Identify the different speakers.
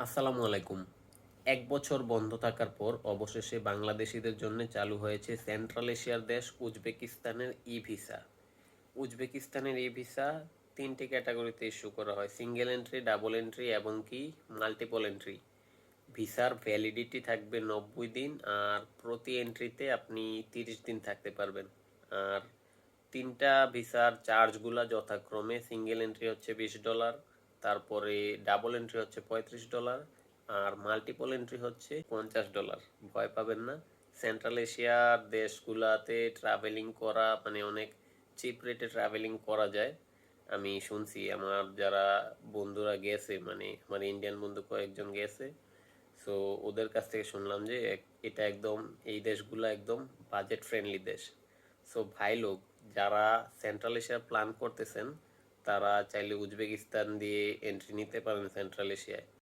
Speaker 1: আসসালামু আলাইকুম। ১ বছর বন্ধ থাকার পর অবশেষে বাংলাদেশিদের জন্য চালু হয়েছে সেন্ট্রাল এশিয়ার দেশ উজবেকিস্তানের ই-ভিসা। উজবেকিস্তানের ই-ভিসা ৩টি ক্যাটাগরিতে ইস্যু করা হয়: সিঙ্গেল এন্ট্রি, ডাবল এন্ট্রি এবং কি মাল্টিপল এন্ট্রি। ভিসার ভ্যালিডিটি থাকবে ৯০ দিন, আর প্রতি এন্ট্রিতে আপনি ৩০ দিন থাকতে পারবেন। আর তিনটা ভিসার চার্জগুলা যথাক্রমে সিঙ্গেল এন্ট্রি হচ্ছে $20, তারপরে ডাবল এন্ট্রি হচ্ছে $35, আর মাল্টিপল এন্ট্রি হচ্ছে $50। ভয় পাবেন না, সেন্ট্রাল এশিয়ার দেশগুলাতে ট্রাভেলিং করা মানে অনেক চিপ রেটে ট্রাভেলিং করা যায়। আমি শুনছি, আমার যারা বন্ধুরা গেছে, মানে আমার ইন্ডিয়ান বন্ধু কয়েকজন গেছে, সো ওদের কাছ থেকে শুনলাম যে এটা একদম, এই দেশগুলো একদম বাজেট ফ্রেন্ডলি দেশ। সো ভাই লোক, যারা সেন্ট্রাল এশিয়ার প্ল্যান করতেছেন তারা চাইলে উজবেকিস্তান দিয়ে এন্ট্রি নিতে পারেন সেন্ট্রাল এশিয়ায়।